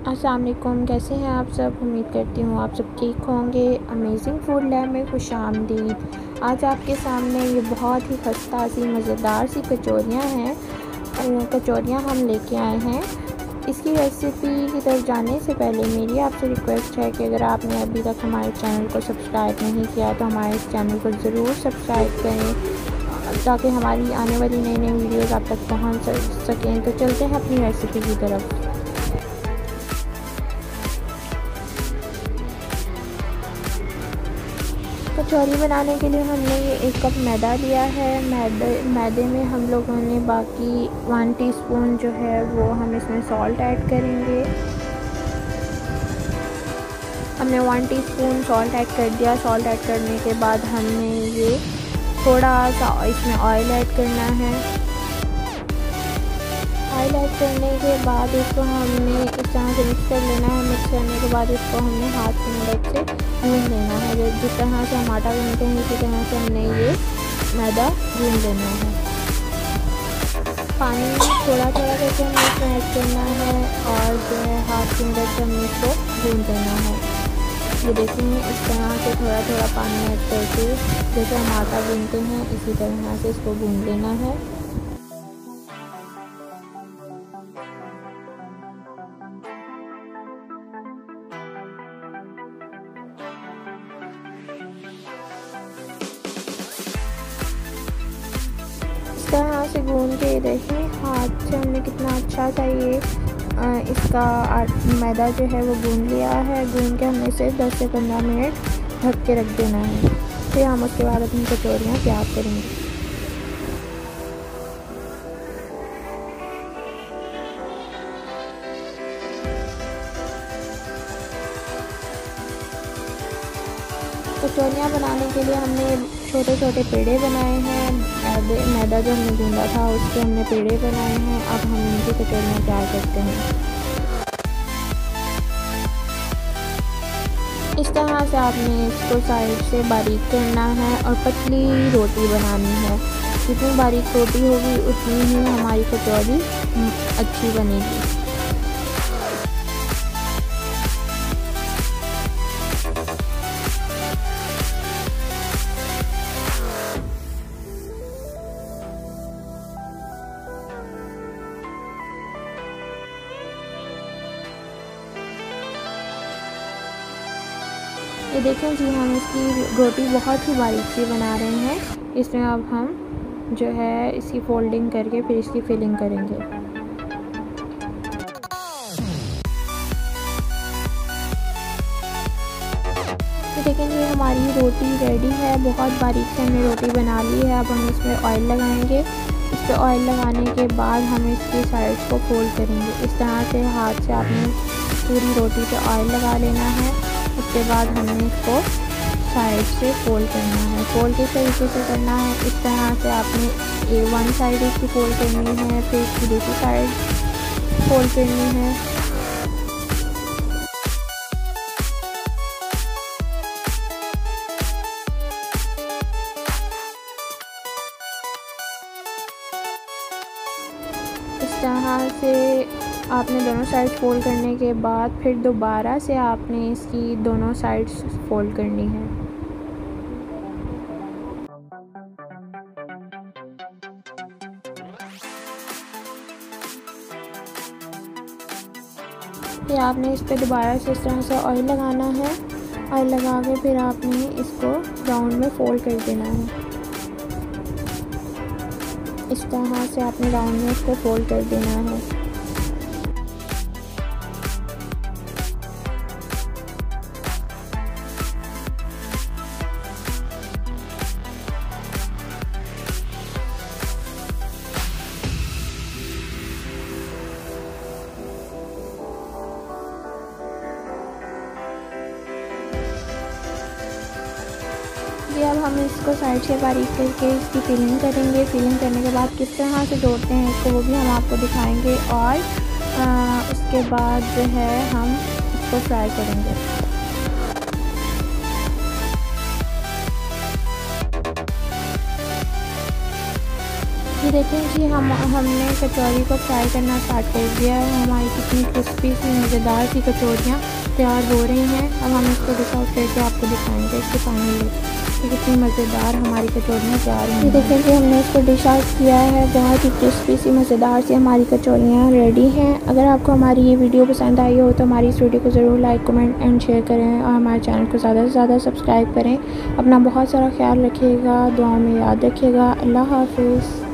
अस्सलाम वालेकुम, कैसे हैं आप सब। उम्मीद करती हूँ आप सब ठीक होंगे। अमेजिंग फूड लैब में खुशामदीद। आज आपके सामने ये बहुत ही खस्ता सी मज़ेदार सी कचौरियाँ हैं। कचौरियाँ हम लेके आए हैं। इसकी रेसिपी की तरफ जाने से पहले मेरी आपसे रिक्वेस्ट है कि अगर आपने अभी तक हमारे चैनल को सब्सक्राइब नहीं किया तो हमारे इस चैनल को ज़रूर सब्सक्राइब करें ताकि हमारी आने वाली नई नई वीडियोज़ आप तक पहुँच सकें। तो चलते हैं अपनी रेसिपी की तरफ। कचौरी बनाने के लिए हमने ये 1 कप मैदा लिया है। मैदे में हम लोगों ने बाकी 1 टीस्पून जो है वो हम इसमें सॉल्ट ऐड करेंगे। हमने 1 टीस्पून सॉल्ट ऐड कर दिया। सॉल्ट ऐड करने के बाद हमने ये थोड़ा सा इसमें ऑयल ऐड करना है। ऑयल ऐड करने के बाद इसको हमने इस तरह से मिक्स कर लेना है। मिक्स करने के बाद इसको हमने हाथ की मदद से गूंद लेना है। जिस तरह से हम आटा गूंदते हैं इसी तरह से हमने ये मैदा गूंद लेना है। पानी थोड़ा थोड़ा करके हमें इसमें ऐड करना है और जो है हाथ की मदद से हमने इसको गूंद लेना है। ये देखेंगे इस तरह से थोड़ा थोड़ा पानी ऐड करके जैसे हम आटा गूंदते हैं इसी तरह से इसको गूंद लेना है। इस तरह से गूंद के देखें हाथ से हमने कितना अच्छा सा ये इसका मैदा जो है वो गूंद लिया है। गूंद के हमने इसे 10 से 15 मिनट ढक के रख देना है। फिर हम उसके बाद अपनी कचौरियाँ तैयार करेंगे। कचौरियाँ बनाने के लिए हमने छोटे छोटे पेड़े बनाए हैं। मैदा जो हमने गूंदा था उसके हमने पेड़े बनाए हैं। अब हम इनकी कचौरियाँ तैयार करते हैं। इस तरह से आपने इसको साइड से बारीक करना है और पतली रोटी बनानी है। जितनी बारीक रोटी होगी उतनी ही हमारी कचौरी अच्छी बनेगी। ये देखें जी, हम इसकी रोटी बहुत ही बारीक सी बना रहे हैं। इसमें अब हम जो है इसकी फोल्डिंग करके फिर इसकी फिलिंग करेंगे। ये देखें जी, हमारी रोटी रेडी है। बहुत बारीक से हमने रोटी बना ली है। अब हम इसमें ऑयल लगाएंगे। इस पर ऑयल लगाने के बाद हम इसकी साइड्स को फोल्ड करेंगे। इस तरह से हाथ से आपने पूरी रोटी पे ऑयल लगा लेना है। उसके बाद हमने इसको साइड से फोल्ड करना है। फोल्ड किस तरीके से करना है, इस तरह से आपने वन साइड इसकी फोल्ड करनी है, फिर इसकी दूसरी साइड फोल्ड करनी है। इस तरह से आपने दोनों साइड फोल्ड करने के बाद फिर दोबारा से आपने इसकी दोनों साइड्स फोल्ड करनी है। फिर आपने इस पे दोबारा से इस तरह से ऑयल लगाना है। ऑयल लगा के फिर आपने इसको राउंड में फोल्ड कर देना है। इस तरह से आपने राउंड में इसको फोल्ड कर देना है। अब हम इसको साइड से बारीक करके इसकी फिलिंग करेंगे। फिलिंग करने के बाद किस तरह से जोड़ते हैं इसको वो भी हम आपको दिखाएंगे और उसके बाद जो है हम इसको फ्राई करेंगे। ये देखें जी, हमने कचौरी को फ्राई करना स्टार्ट कर दिया है। हमारी कितनी क्रिस्पी सी मज़ेदार सी कचौरियाँ तैयार हो रही हैं। अब हम इसको डिश आउट करके आपको दिखाएंगे इसके फाइनल लुक कि कितनी मज़ेदार हमारी कचौरियाँ तैयार हैं। ये देखें कि हमने इसको डिश आउट किया है। बहुत ही क्रिस्पी सी मज़ेदार सी हमारी कचौरियाँ रेडी हैं। अगर आपको हमारी ये वीडियो पसंद आई हो तो हमारी इस वीडियो को ज़रूर लाइक कमेंट एंड शेयर करें और हमारे चैनल को ज़्यादा से ज़्यादा सब्सक्राइब करें। अपना बहुत सारा ख्याल रखिएगा, दुआओं में याद रखिएगा। अल्लाह हाफ़िज़।